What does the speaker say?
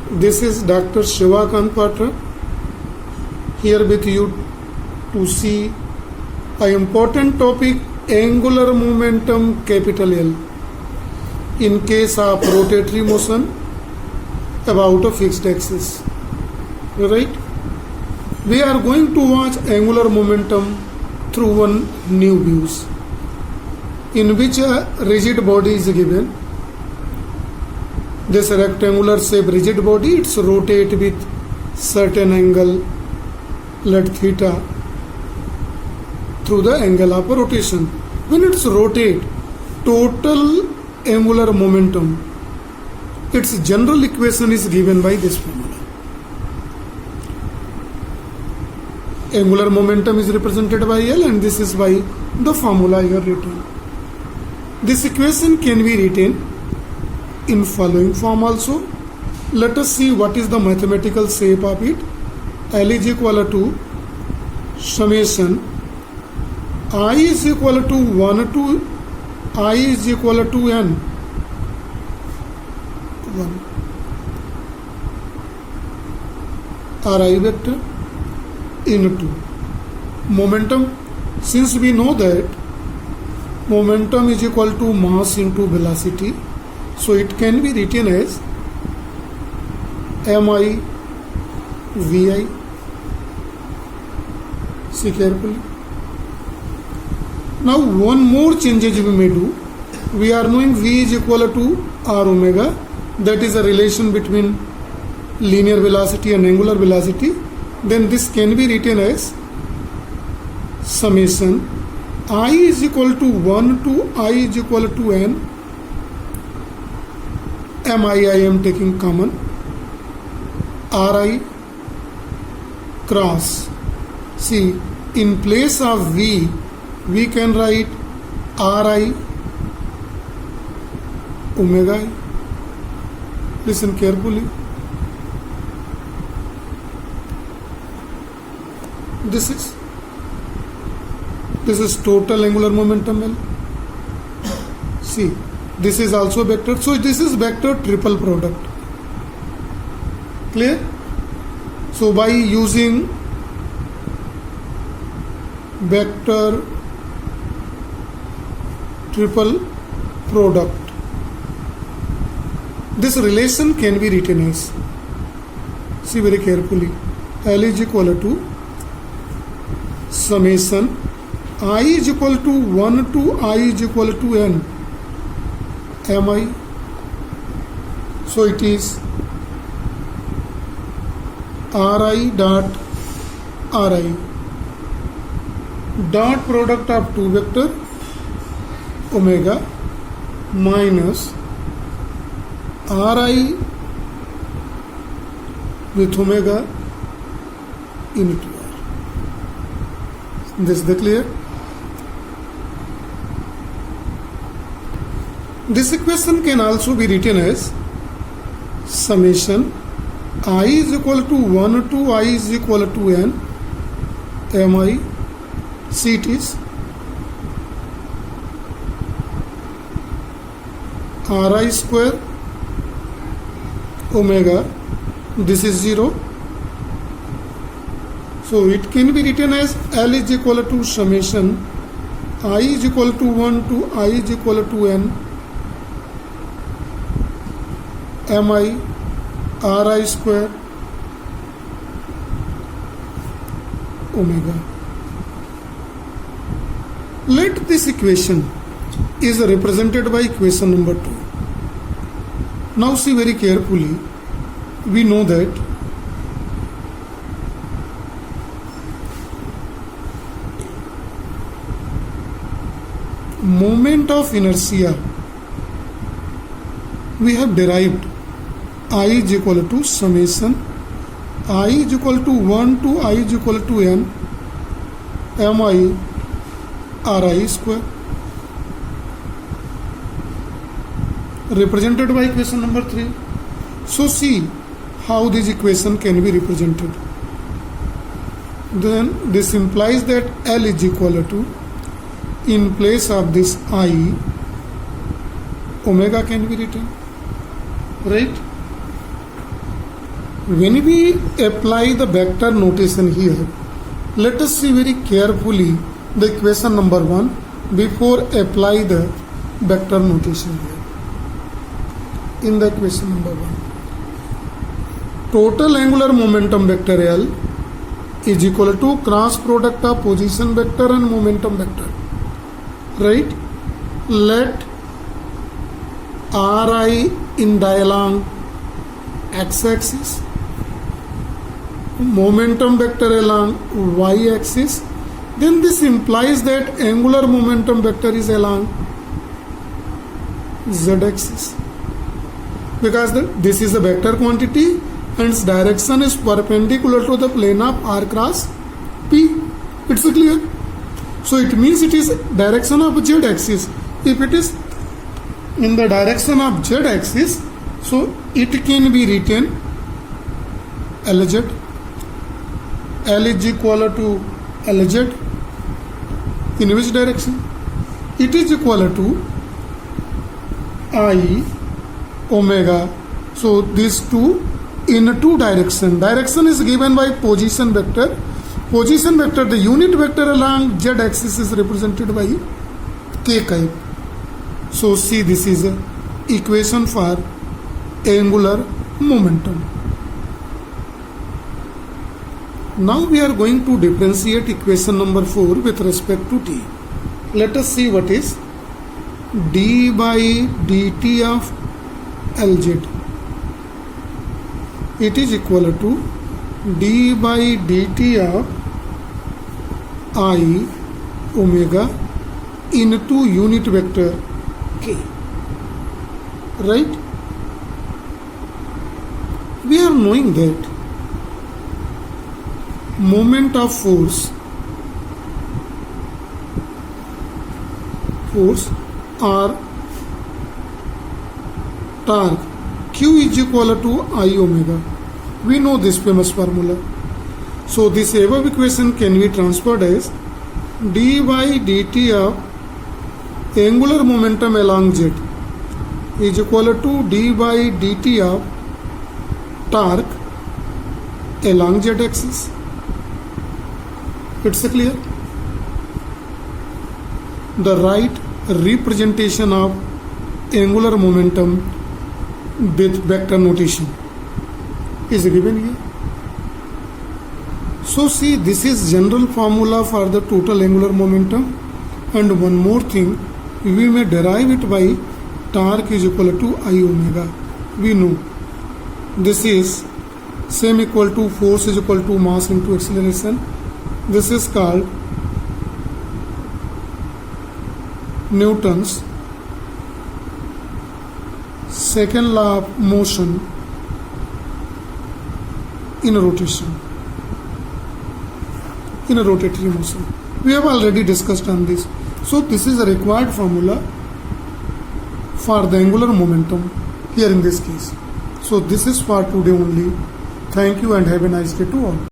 This is Dr. Shivakant Patra here with you to see an important topic, angular momentum capital L in case of rotatory motion about a fixed axis. Right? We are going to watch angular momentum through one new views in which a rigid body is given. This rectangular shape rigid body, it's rotate with certain angle, let theta, through the angle of rotation. When it's rotate, total angular momentum, its general equation is given by this formula. Angular momentum is represented by L, and this is by the formula here written. This equation can be written in following form also. Let us see what is the mathematical shape of it. L is equal to summation I is equal to 1 to I is equal to n 1 Ri vector into momentum. Since we know that momentum is equal to mass into velocity, so it can be written as mi vi. See carefully. Now one more changes we may do. We are knowing v is equal to r omega, that is a relation between linear velocity and angular velocity. Then this can be written as summation I is equal to 1 to I is equal to n mi, I am taking common, ri cross. See, in place of v we can write ri omega I. Listen carefully. This is total angular momentum L. See, this is also vector. So this is vector triple product. Clear? So by using vector triple product, this relation can be written as, see very carefully, L is equal to summation I is equal to 1 to I is equal to n mi. So it is ri dot ri dot product of two vector omega minus ri with omega into r. This is the clear? This equation can also be written as summation I is equal to 1 to I is equal to n mi. See, it is ri square omega, this is 0. So it can be written as L is equal to summation I is equal to 1 to I is equal to n mi ri square omega. Let this equation is represented by equation number 2. Now see very carefully. We know that moment of inertia we have derived I is equal to summation I is equal to 1 to I is equal to n mi ri square, represented by equation number 3. So see how this equation can be represented. Then this implies that L is equal to, in place of this I, omega can be written, right? When we apply the vector notation here, let us see very carefully the equation number 1 before apply the vector notation here. In the equation number 1, total angular momentum vector L is equal to cross product of position vector and momentum vector. Right? Let Ri in die along x-axis, momentum vector along y-axis, then this implies that angular momentum vector is along z-axis, because this is a vector quantity and its direction is perpendicular to the plane of r cross p. It's clear. So it means it is direction of z-axis. If it is in the direction of z-axis, so it can be written Lz. L is equal to Lz. In which direction? It is equal to I omega. So these two in two direction. Direction is given by position vector. Position vector, the unit vector along z-axis is represented by k cap. So see, this is a equation for angular momentum. Now we are going to differentiate equation number 4 with respect to t. Let us see what is d by dt of Lz. It is equal to d by dt of I omega into unit vector k. Right? We are knowing that moment of force or torque Q is equal to I omega. We know this famous formula. So this above equation can be transferred as d by dt of angular momentum along z is equal to d by dt of torque along z axis. It's clear. The right representation of angular momentum with vector notation is given here. So see, this is general formula for the total angular momentum, and one more thing, we may derive it by torque is equal to I omega. We know this is same equal to force is equal to mass into acceleration. This is called Newton's second law of motion in a rotation, in a rotatory motion. We have already discussed on this. So this is a required formula for the angular momentum here in this case. So this is for today only. Thank you and have a nice day to all.